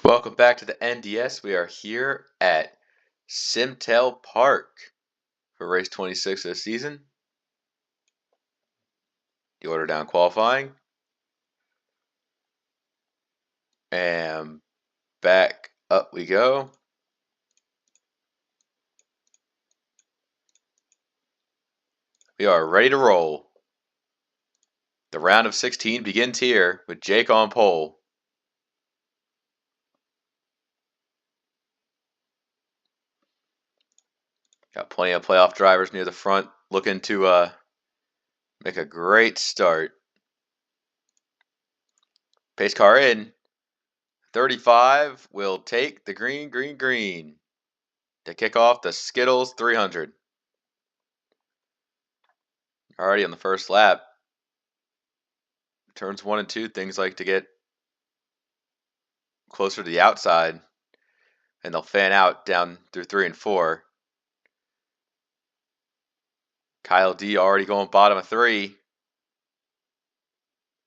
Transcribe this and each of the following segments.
Welcome back to the NDS. We are here at SimTel Park for race 26 of the season. The order down qualifying. And back up we go. We are ready to roll. The round of 16 begins here with Jake on pole. Got plenty of playoff drivers near the front looking to make a great start. Pace car in. 35 will take the green to kick off the Skittles 300. Already on the first lap. Turns 1 and 2, things like to get closer to the outside, and they'll fan out down through 3 and 4. Kyle D already going bottom of 3.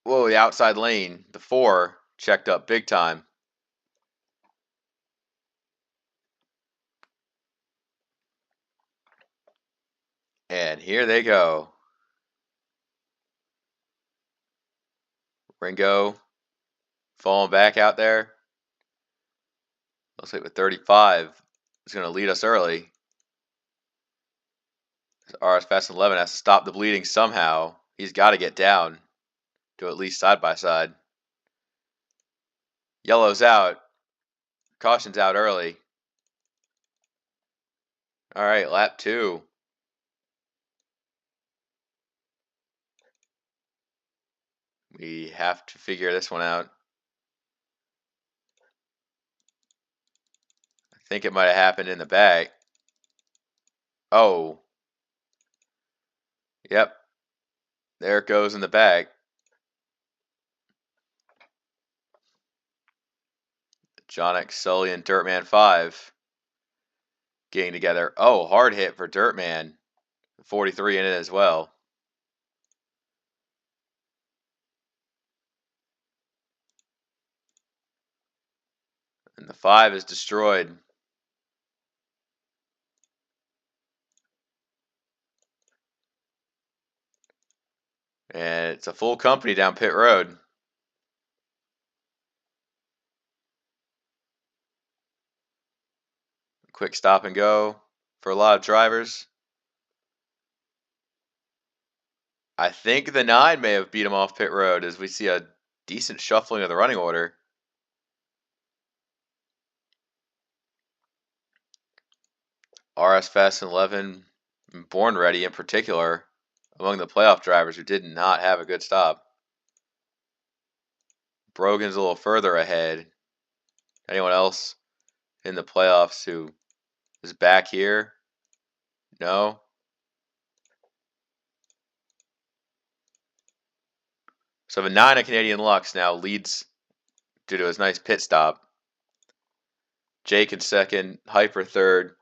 Whoa, the outside lane. The 4 checked up big time. And here they go. Ringo falling back out there. Looks like with 35 is going to lead us early. RS Fast 11 has to stop the bleeding somehow. He's got to get down to at least side by side. Yellow's out. Caution's out early. All right, lap 2. We have to figure this one out. I think it might have happened in the back. Oh. Yep. There it goes in the back. Jonic, Sully, and Dirtman 5 getting together. Oh, hard hit for Dirtman. 43 in it as well. And the 5 is destroyed. And it's a full company down pit road. Quick stop and go for a lot of drivers. I think the 9 may have beat him off pit road as we see a decent shuffling of the running order. RS Fast 11 and Born Ready in particular among the playoff drivers who did not have a good stop. Brogan's a little further ahead. Anyone else in the playoffs who is back here? No? So the 9 of Canadian Lux now leads due to his nice pit stop. Jake in second, Hyper third.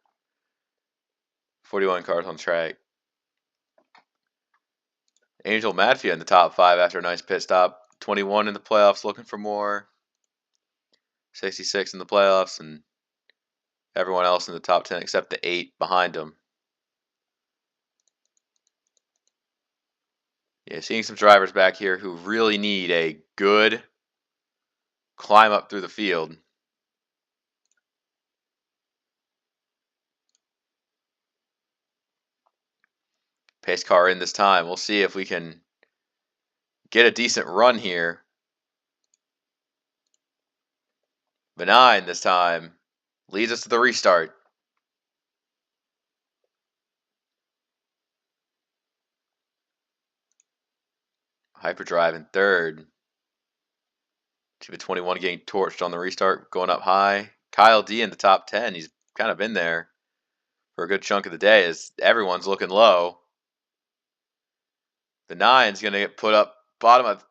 41 cars on track. Angel Madfia in the top 5 after a nice pit stop. 21 in the playoffs looking for more. 66 in the playoffs, and everyone else in the top 10 except the 8 behind him. Yeah, seeing some drivers back here who really need a good climb up through the field. Pace car in this time. We'll see if we can get a decent run here. Benign this time leads us to the restart. Hyperdrive in third. TV21 getting torched on the restart, going up high. Kyle D in the top 10. He's kind of been there for a good chunk of the day as everyone's looking low. The 9's going to get put up bottom of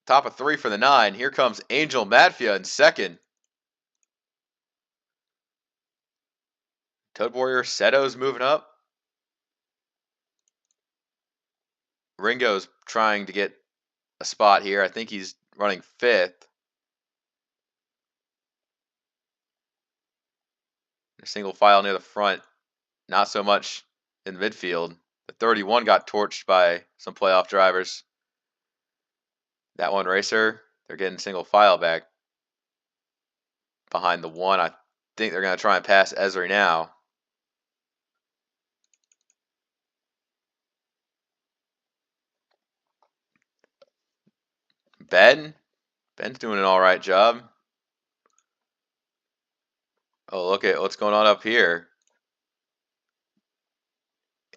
top of 3 for the 9. Here comes Angel Madfia in second. Toad Warrior Seto's moving up. Ringo's trying to get a spot here. I think he's running 5th. A single file near the front, not so much in midfield. The 31 got torched by some playoff drivers. That one racer, they're getting single file back behind the 1. I think they're going to try and pass Esri now. Ben's doing an all right job. Oh, look at what's going on up here.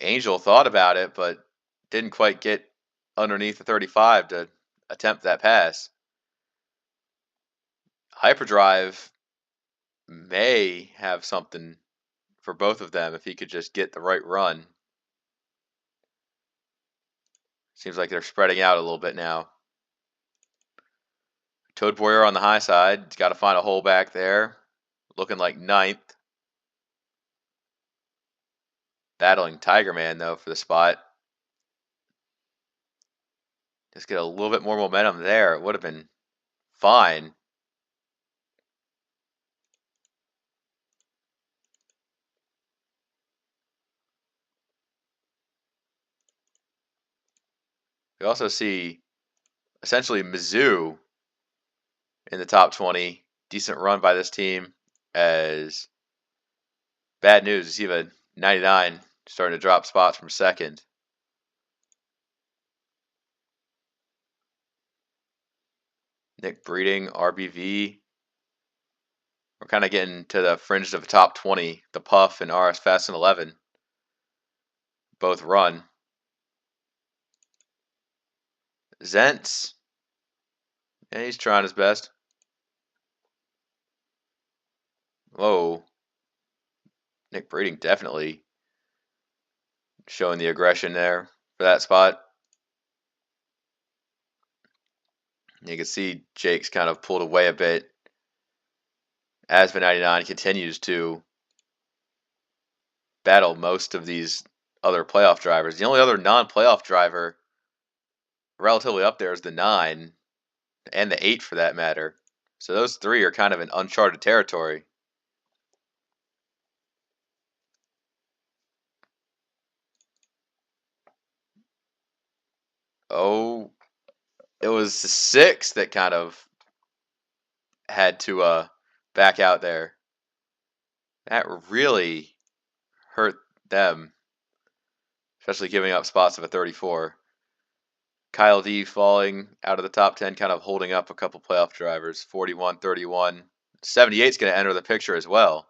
Angel thought about it, but didn't quite get underneath the 35 to attempt that pass. Hyperdrive may have something for both of them if he could just get the right run. Seems like they're spreading out a little bit now. Toad Boyer on the high side. He's got to find a hole back there. Looking like 9th. Battling Tiger Man, though, for the spot. Just get a little bit more momentum there. It would have been fine. We also see essentially Mizzou in the top 20. Decent run by this team. As bad news, you see the 99 starting to drop spots from second. Nick Breeding, RBV. We're kind of getting to the fringe of the top 20. The Puff and RS Fast and 11 both run. Zentz, yeah, he's trying his best. Whoa. Nick Breeding definitely showing the aggression there for that spot. You can see Jake's kind of pulled away a bit as the 99 continues to battle most of these other playoff drivers. The only other non-playoff driver relatively up there is the 9 and the 8 for that matter. So those 3 are kind of in uncharted territory. Oh, it was the 6 that kind of had to back out there. That really hurt them, especially giving up spots of a 34. Kyle D falling out of the top 10, kind of holding up a couple playoff drivers. 41, 31. 78 is going to enter the picture as well.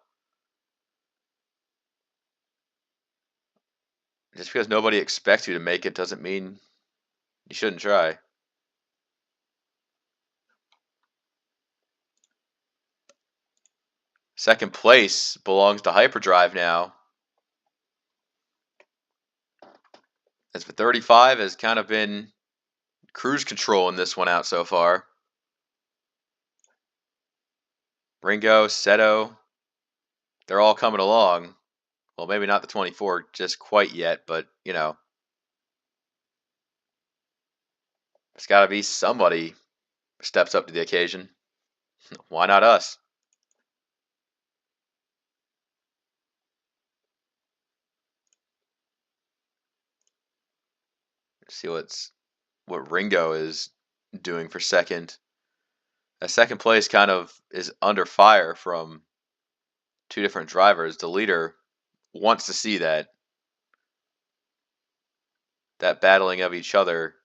Just because nobody expects you to make it doesn't mean you shouldn't try. Second place belongs to Hyperdrive now. As for 35 has kind of been cruise control in this one out so far. Ringo, Seto, they're all coming along. Well, maybe not the 24 just quite yet, but, you know. It's got to be somebody steps up to the occasion. Why not us? Let's see what Ringo is doing for second. That second place kind of is under fire from 2 different drivers. The leader wants to see that battling of each other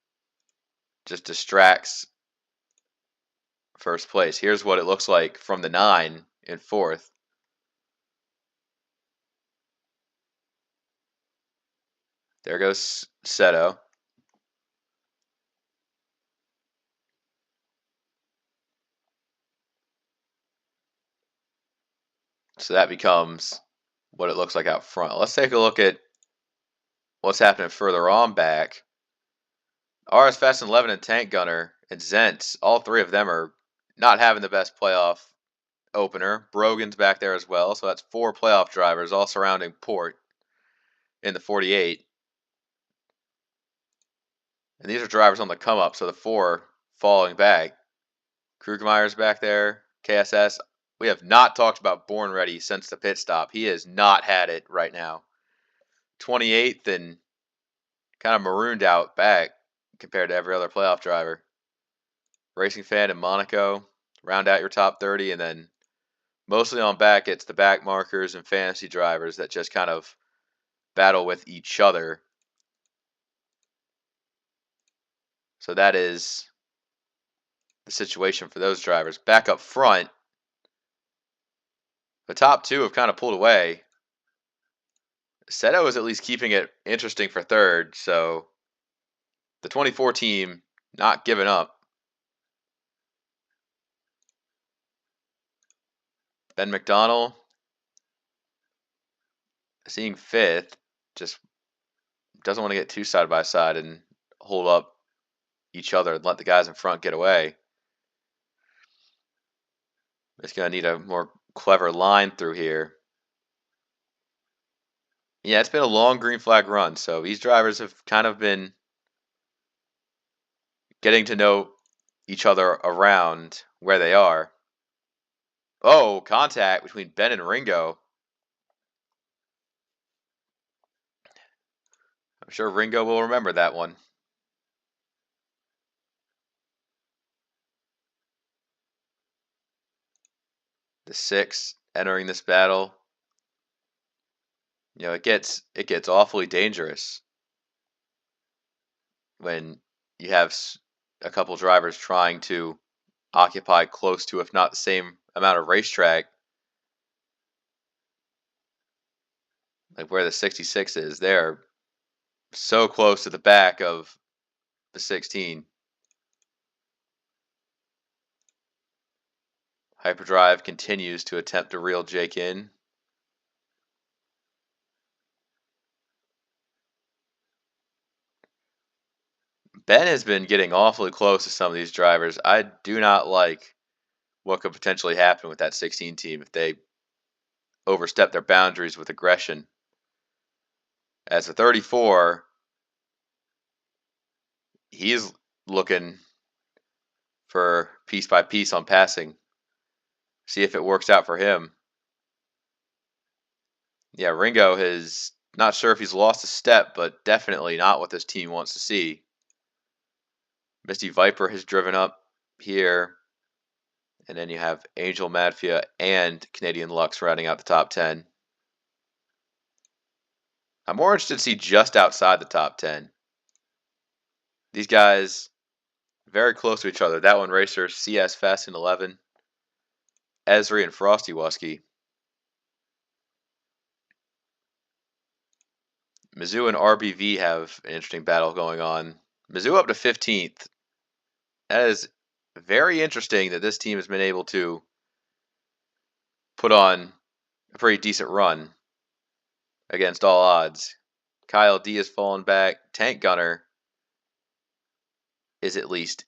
just distracts first place. Here's what it looks like from the 9 in fourth. There goes Seto. So that becomes what it looks like out front. Let's take a look at what's happening further on back. RS Fast and 11 and Tank Gunner and Zentz, all 3 of them are not having the best playoff opener. Brogan's back there as well, so that's 4 playoff drivers all surrounding Port in the 48. And these are drivers on the come up, so the 4 falling back. Krugmeyer's back there, KSS. We have not talked about Born Ready since the pit stop. He has not had it right now. 28th and kind of marooned out back compared to every other playoff driver. Racing Fan in Monaco, round out your top 30, and then mostly on back, it's the back markers and fantasy drivers that just kind of battle with each other. So that is the situation for those drivers. Back up front, the top two have kind of pulled away. Seto is at least keeping it interesting for third, so the 24 team not giving up. Ben McDonnell seeing fifth, just doesn't want to get too side by side and hold up each other and let the guys in front get away. It's going to need a more clever line through here. Yeah, it's been a long green flag run, so these drivers have kind of been getting to know each other around where they are. Oh, contact between Ben and Ringo. I'm sure Ringo will remember that one. The 6 entering this battle. You know, it gets awfully dangerous when you have a couple drivers trying to occupy close to, if not the same amount of racetrack, like where the 66 is. They're so close to the back of the 16. Hyperdrive continues to attempt to reel Jake in. Ben has been getting awfully close to some of these drivers. I do not like what could potentially happen with that 16 team if they overstep their boundaries with aggression. As a 34, he's looking for piece by piece on passing. See if it works out for him. Yeah, Ringo has not sure if he's lost a step, but definitely not what this team wants to see. Misty Viper has driven up here. And then you have Angel Madfia and Canadian Lux rounding out the top 10. I'm more interested to see just outside the top 10. These guys very close to each other. That one racer, CS Fast and 11. Esri and Frosty Wusky. Mizzou and RBV have an interesting battle going on. Mizzou up to 15th. That is very interesting that this team has been able to put on a pretty decent run against all odds. Kyle D has fallen back. Tank Gunner is at least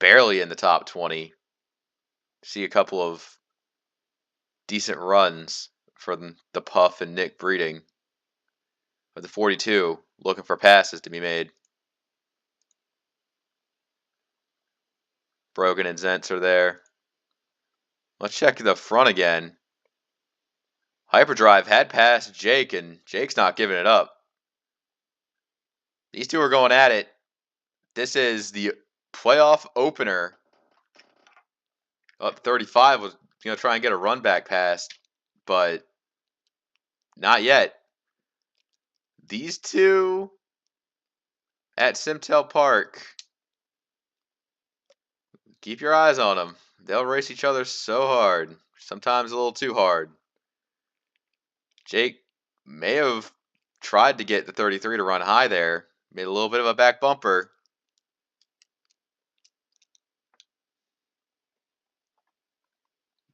barely in the top 20. See a couple of decent runs from the Puff and Nick Breeding. But the 42 looking for passes to be made. Brogan and Zentz are there. Let's check the front again. Hyperdrive had passed Jake, and Jake's not giving it up. These two are going at it. This is the playoff opener. Up 35 was going to try and get a run back pass, but not yet. These two at SimTel Park, keep your eyes on them. They'll race each other so hard, sometimes a little too hard. Jake may have tried to get the 33 to run high there. Made a little bit of a back bumper.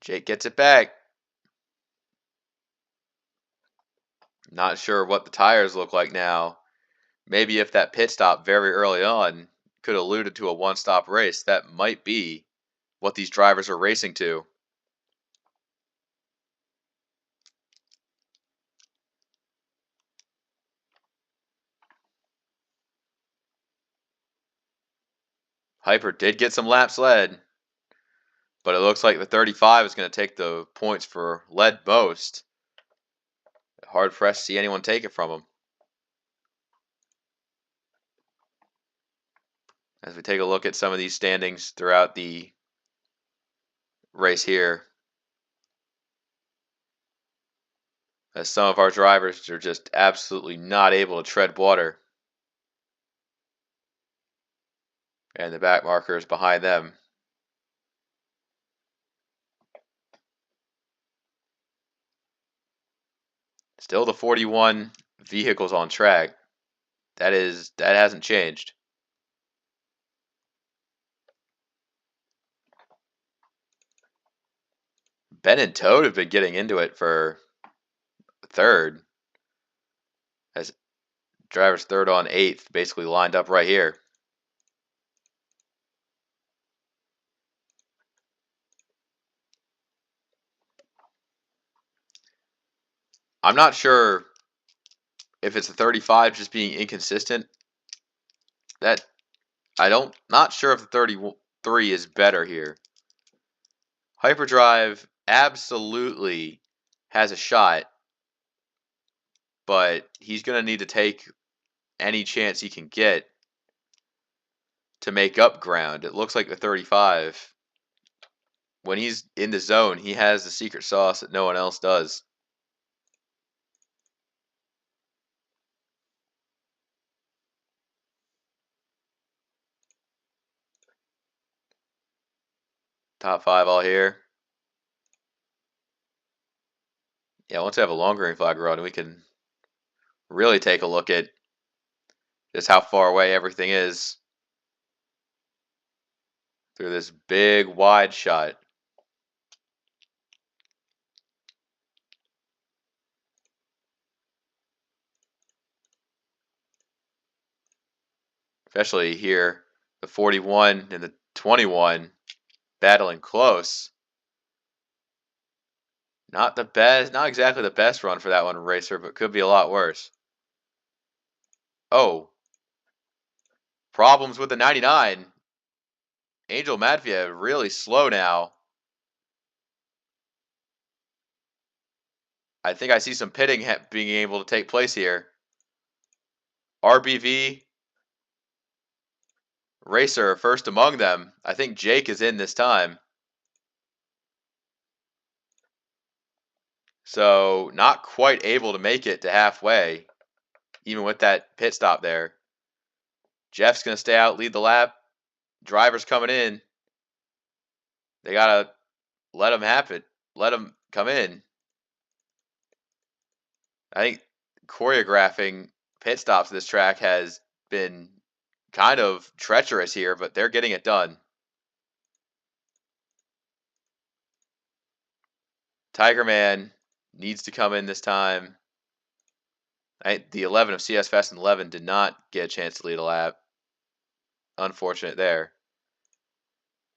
Jake gets it back. Not sure what the tires look like now. Maybe if that pit stop very early on could have alluded to a one-stop race, that might be what these drivers are racing to. Hyper did get some laps led. But it looks like the 35 is going to take the points for lead most. Hard for us to see anyone take it from him. As we take a look at some of these standings throughout the race here, as some of our drivers are just absolutely not able to tread water. And the back markers behind them. Still the 41 vehicles on track. That hasn't changed. Ben and Toad have been getting into it for third. As drivers third on eighth, basically lined up right here. I'm not sure if it's the 35 just being inconsistent. Not sure if the 33 is better here. Hyperdrive absolutely has a shot, but he's going to need to take any chance he can get to make up ground. It looks like the 35, when he's in the zone, he has the secret sauce that no one else does. Top 5 all here. Yeah, once we have a long green flag run, we can really take a look at just how far away everything is through this big wide shot. Especially here, the 41 and the 21 battling close. Not the best, not exactly the best run for that one racer, but could be a lot worse. Oh. Problems with the 99. Angel Matviev really slow now. I think I see some pitting being able to take place here. RBV racer first among them. I think Jake is in this time. So not quite able to make it to halfway, even with that pit stop there. Jeff's going to stay out, lead the lap. Driver's coming in. They got to let him happen. Let him come in. I think choreographing pit stops this track has been kind of treacherous here, but they're getting it done. Tiger Man needs to come in this time. The 11 of CS Fest and 11 did not get a chance to lead a lap. Unfortunate there.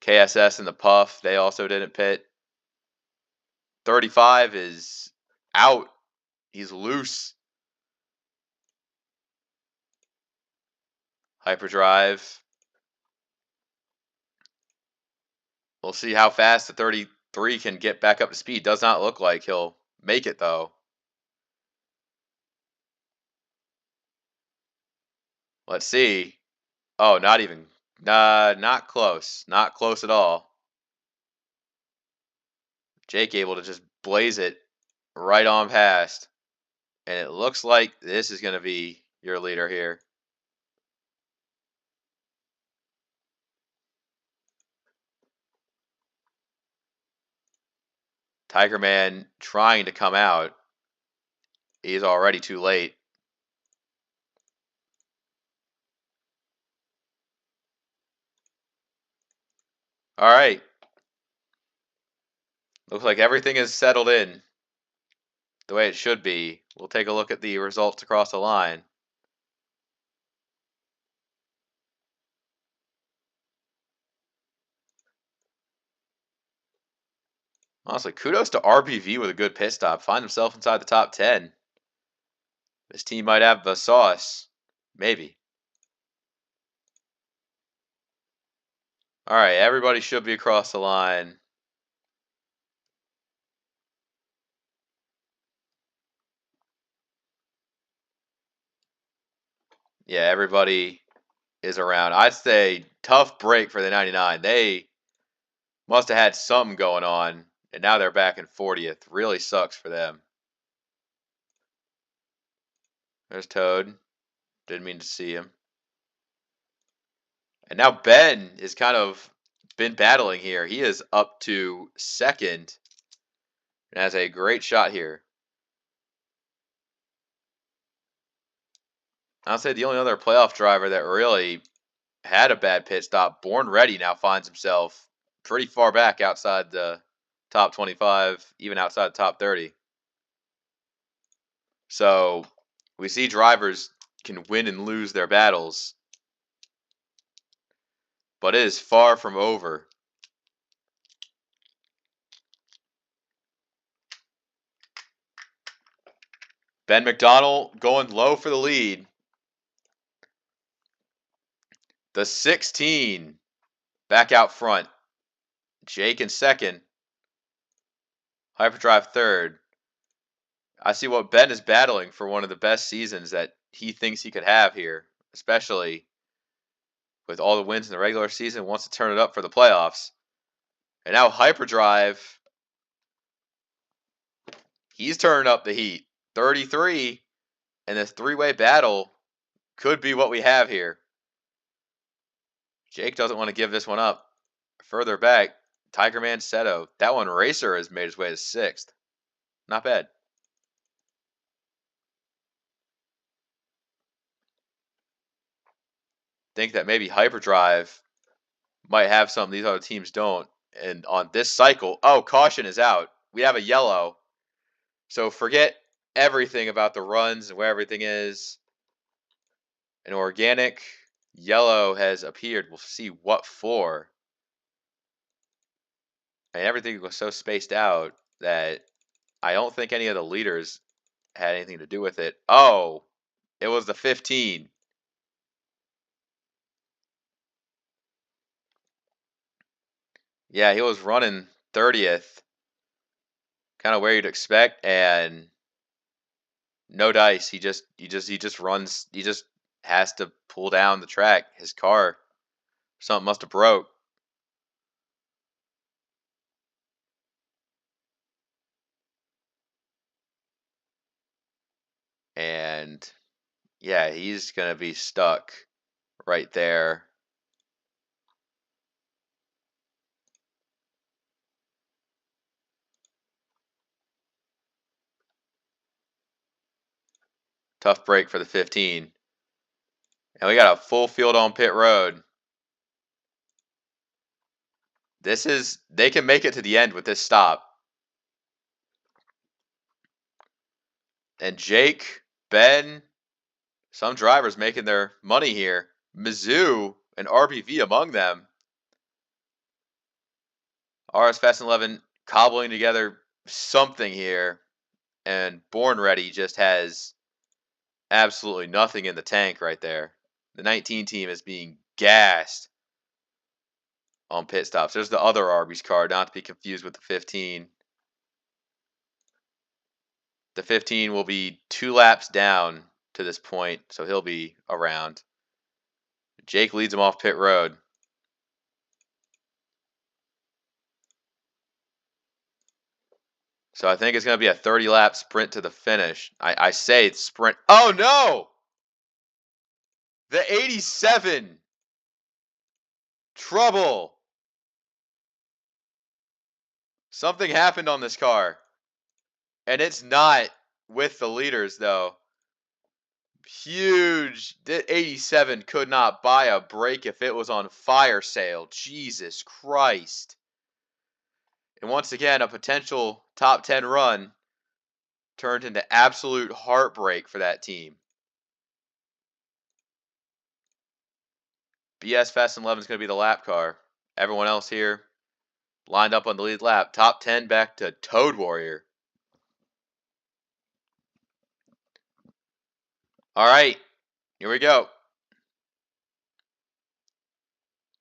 KSS and the Puff, they also didn't pit. 35 is out. He's loose. Hyperdrive. We'll see how fast the 33 can get back up to speed. Does not look like he'll make it, though. Let's see. Oh, not even. Not close. Not close at all. Jake able to just blaze it right on past. And it looks like this is going to be your leader here. Tiger Man trying to come out. He's already too late. All right. Looks like everything is settled in the way it should be. We'll take a look at the results across the line. Honestly, kudos to RBV with a good pit stop. Find himself inside the top 10. This team might have the sauce. Maybe. All right, everybody should be across the line. Yeah, everybody is around. I'd say tough break for the 99. They must have had something going on, and now they're back in 40th. Really sucks for them. There's Toad. Didn't mean to see him. And now Ben is kind of been battling here. He is up to second and has a great shot here. I'll say the only other playoff driver that really had a bad pit stop, Born Ready, now finds himself pretty far back outside the top 25, even outside the top 30. So we see drivers can win and lose their battles, but it is far from over. Ben McDonald going low for the lead. The 16 back out front. Jake in second. Hyperdrive third. I see what Ben is battling for one of the best seasons that he thinks he could have here, especially with all the wins in the regular season, wants to turn it up for the playoffs. And now Hyperdrive, he's turning up the heat. 33, and this three-way battle could be what we have here. Jake doesn't want to give this one up. Further back, Tiger Man Seto. That one, Racer, has made his way to 6th. Not bad. Think that maybe Hyperdrive might have something these other teams don't. And on this cycle, oh, caution is out. We have a yellow. So forget everything about the runs and where everything is. An organic yellow has appeared. We'll see what for. And everything was so spaced out that I don't think any of the leaders had anything to do with it. Oh, it was the 15. Yeah, he was running 30th. Kind of where you'd expect, and no dice. He just runs. He just has to pull down the track. His car, something must have broke. And yeah, he's gonna be stuck right there. Tough break for the 15. And we got a full field on pit road. They can make it to the end with this stop. And Jake, Ben, some drivers making their money here. Mizzou and RBV among them. RS Fast and 11 cobbling together something here. And Born Ready just has absolutely nothing in the tank right there. The 19 team is being gassed on pit stops. There's the other Arby's car, not to be confused with the 15. The 15 will be 2 laps down to this point, so he'll be around. Jake leads him off pit road. So I think it's going to be a 30-lap sprint to the finish. I say it's sprint. Oh, no! The 87. Trouble. Something happened on this car. And it's not with the leaders, though. Huge. The 87 could not buy a break if it was on fire sale. Jesus Christ. And once again, a potential top 10 run turned into absolute heartbreak for that team. BS Fast and 11 is going to be the lap car. Everyone else here lined up on the lead lap. Top 10 back to Toad Warrior. All right, here we go.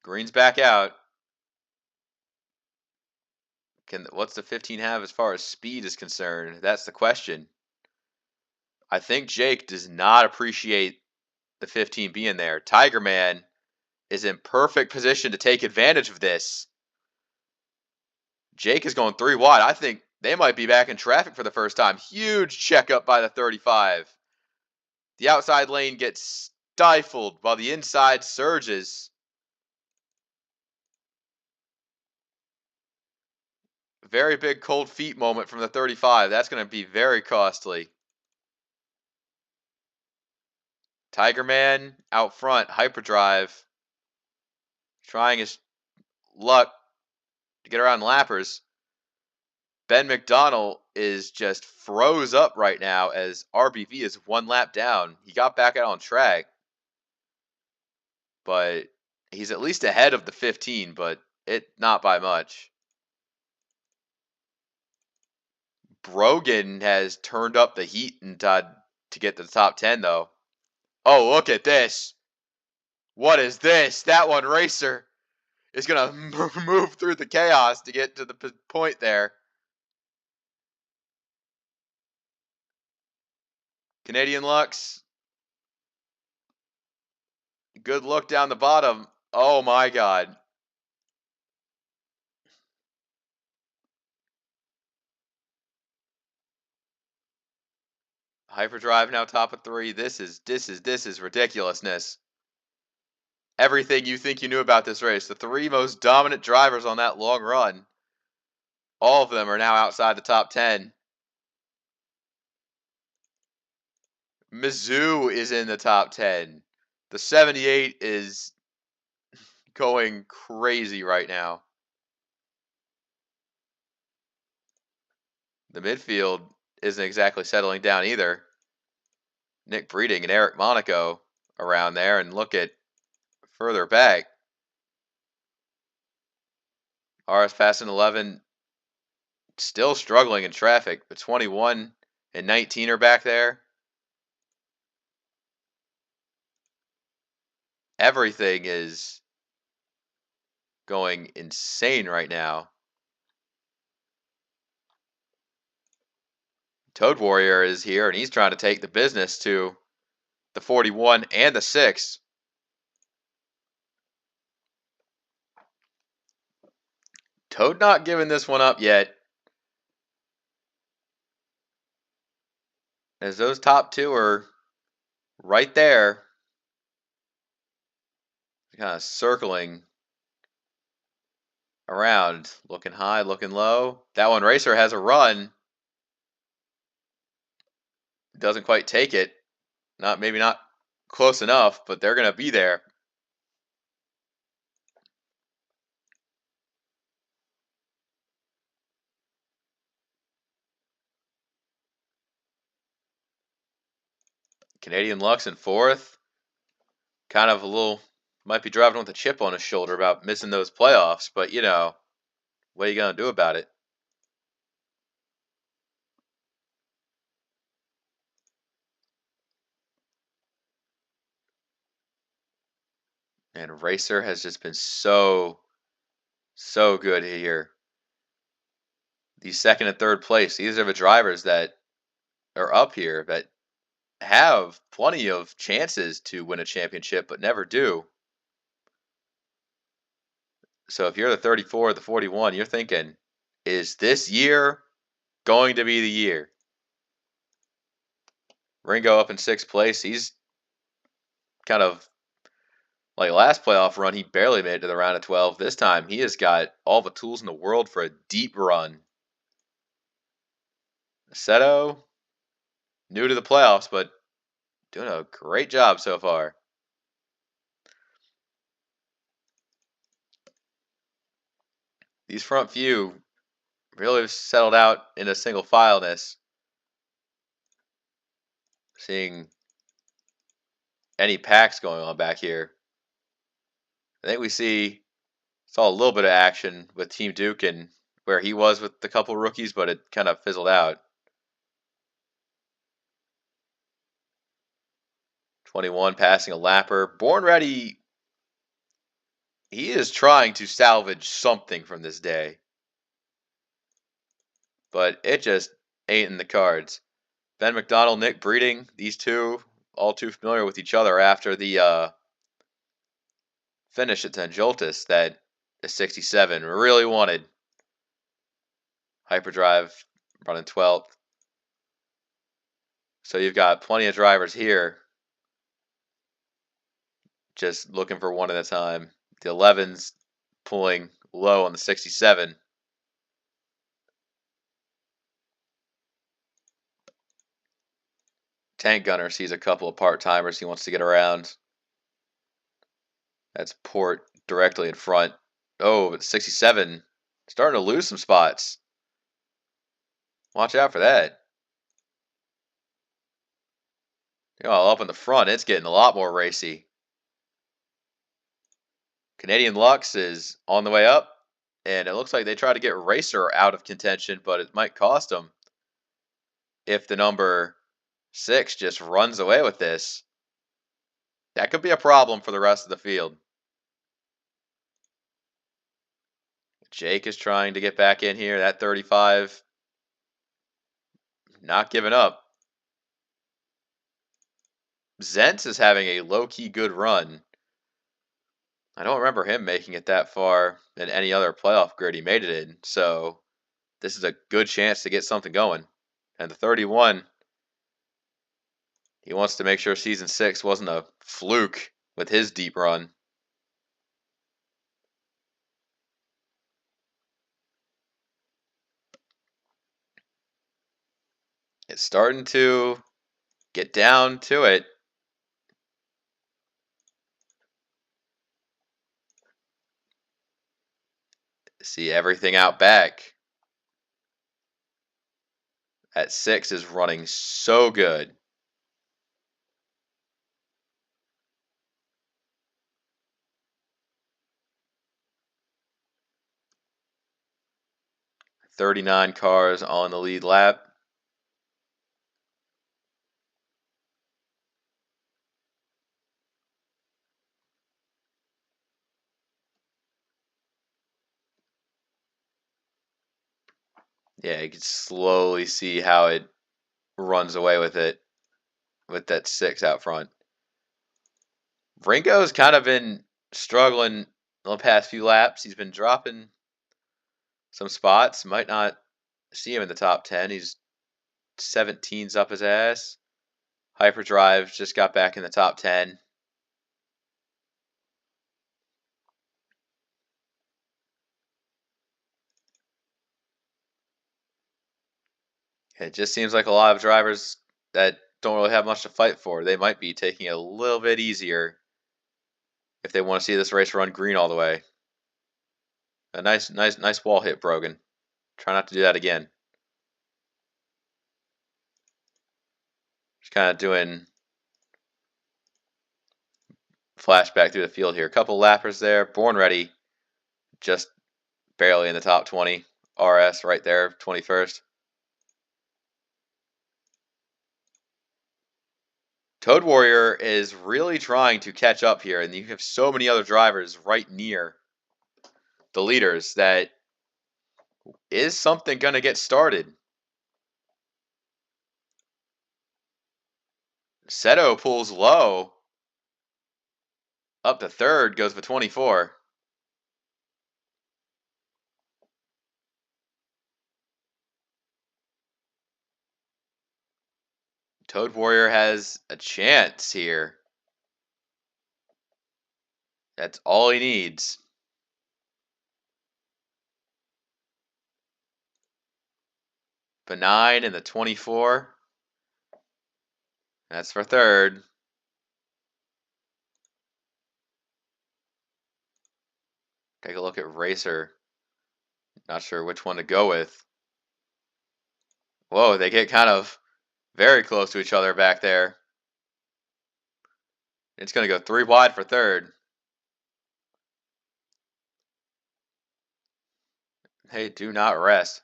Green's back out. What's the 15 have as far as speed is concerned? That's the question. I think Jake does not appreciate the 15 being there. Tiger Man is in perfect position to take advantage of this. Jake is going 3 wide. I think they might be back in traffic for the first time. Huge checkup by the 35. The outside lane gets stifled while the inside surges. Very big cold feet moment from the 35. That's going to be very costly. Tiger Man out front, hyperdrive, trying his luck to get around lappers. Ben McDonald is just froze up right now as RBV is 1 lap down. He got back out on track, but he's at least ahead of the 15, but not by much. Brogan has turned up the heat and to get to the top 10 though. Oh, look at this. What is this? That one racer is going to move through the chaos to get to the point there. Canadian Lux. Good look down the bottom. Oh my God. Hyperdrive now top of 3. This is ridiculousness. Everything you think you knew about this race. The 3 most dominant drivers on that long run. All of them are now outside the top 10. Mizzou is in the top 10. The 78 is going crazy right now. The midfield isn't exactly settling down either. Nick Breeding and Eric Monaco around there, and look at further back. RS Fast and 11 still struggling in traffic, but 21 and 19 are back there. Everything is going insane right now. Toad Warrior is here, and he's trying to take the business to the 41 and the 6. Toad not giving this one up yet, as those top 2 are right there, kind of circling around, looking high, looking low. That one racer has a run. Doesn't quite take it. Maybe not close enough, but they're going to be there. Canadian Lux in 4th. Kind of a little, might be driving with a chip on his shoulder about missing those playoffs, but you know, what are you going to do about it? And Racer has just been so good here. These 2nd and 3rd place, these are the drivers that are up here that have plenty of chances to win a championship, but never do. So if you're the 34 or the 41, you're thinking, is this year going to be the year? Ringo up in 6th place. He's kind of like last playoff run, he barely made it to the round of 12. This time, he has got all the tools in the world for a deep run. Seto, new to the playoffs, but doing a great job so far. These front few really have settled out in a single fileness. Seeing any packs going on back here. I think we saw a little bit of action with Team Duke and where he was with the couple rookies, but it kind of fizzled out. 21 passing a lapper. Born Ready, he is trying to salvage something from this day. But it just ain't in the cards. Ben McDonald, Nick Breeding, these 2 all too familiar with each other after the finish at Tenjoltis that the 67 really wanted. Hyperdrive running 12th. So you've got plenty of drivers here just looking for one at a time. The 11's pulling low on the 67. Tank Gunner sees a couple of part-timers he wants to get around. That's Port directly in front. Oh, but 67 starting to lose some spots. Watch out for that. You know, up in the front, it's getting a lot more racy. Canadian Lux is on the way up, and it looks like they try to get Racer out of contention, but it might cost them if the number 6 just runs away with this. That could be a problem for the rest of the field. Jake is trying to get back in here. That 35, not giving up. Zentz is having a low-key good run. I don't remember him making it that far in any other playoff grid he made it in, so this is a good chance to get something going. And the 31, he wants to make sure Season 6 wasn't a fluke with his deep run. It's starting to get down to it. See everything out back. At 6 is running so good. .39 cars on the lead lap. Yeah, you can slowly see how it runs away with it, with that 6 out front. Ringo's kind of been struggling the past few laps. He's been dropping some spots. Might not see him in the top 10. He's 17's up his ass. Hyperdrive just got back in the top 10. It just seems like a lot of drivers that don't really have much to fight for. They might be taking it a little bit easier if they want to see this race run green all the way. A nice wall hit, Brogan. Try not to do that again. Just kind of doing flashback through the field here. A couple lappers there. Born Ready, just barely in the top 20. RS right there, 21st. Toad Warrior is really trying to catch up here, and you have so many other drivers right near the leaders that is something going to get started. Seto pulls low. Up to third, goes for 24. Toad Warrior has a chance here. That's all he needs. Benign in the 24. That's for third. Take a look at Racer. Not sure which one to go with. Whoa, they get kind of very close to each other back there. It's going to go 3 wide for third. Hey, do not rest.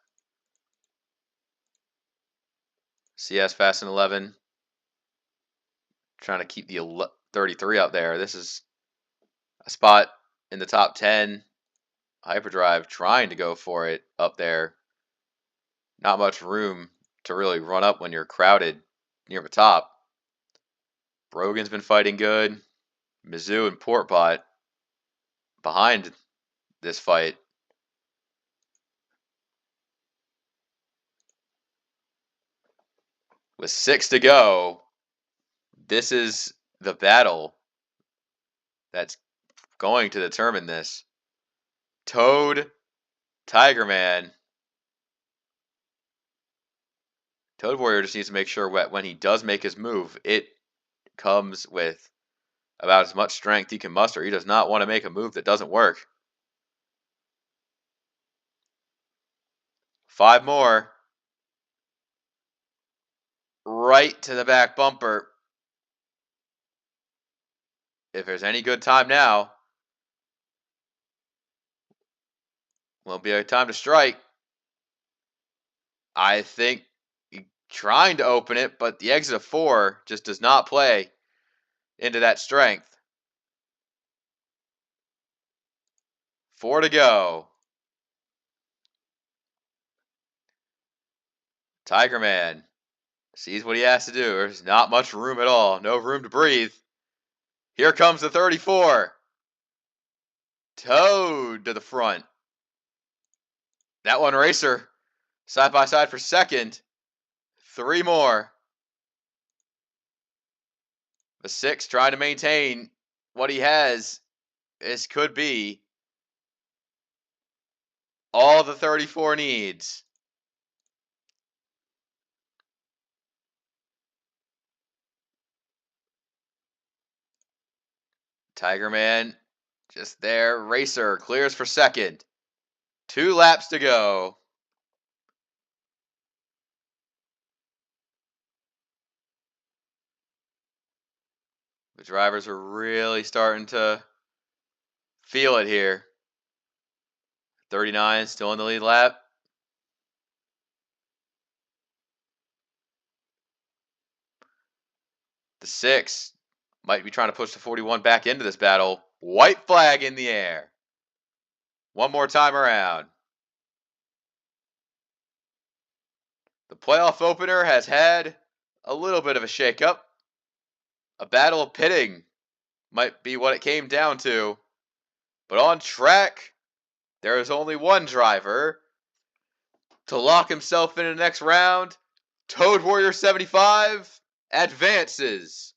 CS Fast and 11. Trying to keep the 33 up there. This is a spot in the top 10. Hyperdrive trying to go for it up there. Not much room to really run up when you're crowded near the top. Brogan's been fighting good. Mizzou and Portpot behind this fight. With 6 to go, this is the battle that's going to determine this. Toad, Tiger Man. Toad Warrior just needs to make sure when he does make his move, it comes with about as much strength he can muster. He does not want to make a move that doesn't work. 5 more. Right to the back bumper. If there's any good time now, won't be a time to strike. I think trying to open it, but the exit of 4 just does not play into that strength. 4 to go. Tiger Man sees what he has to do. There's not much room at all. No room to breathe. Here comes the 34. Toad to the front. That one racer side by side for second. 3 more. The 6 trying to maintain what he has. This could be all the 34 needs. Tiger Man just there. Racer clears for second. 2 laps to go. The drivers are really starting to feel it here. 39 still in the lead lap. The 6 might be trying to push the 41 back into this battle. White flag in the air. One more time around. The playoff opener has had a little bit of a shakeup. A battle of pitting might be what it came down to. But on track, there is only one driver to lock himself in the next round. Toad Warrior 75 advances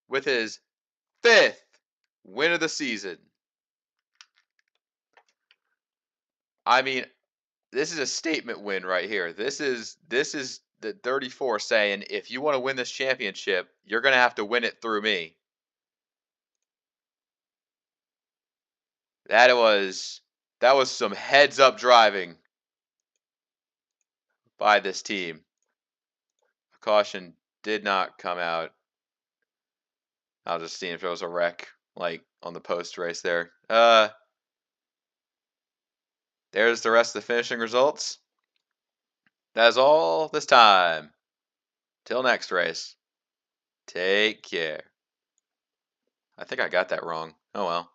with his 5th win of the season. I mean, this is a statement win right here. This is the 34 saying, if you want to win this championship, you're going to have to win it through me. That was some heads up driving by this team. A caution did not come out. I'll just see if it was a wreck, like on the post race there. There's the rest of the finishing results. That's all this time. Till next race. Take care. I think I got that wrong. Oh well.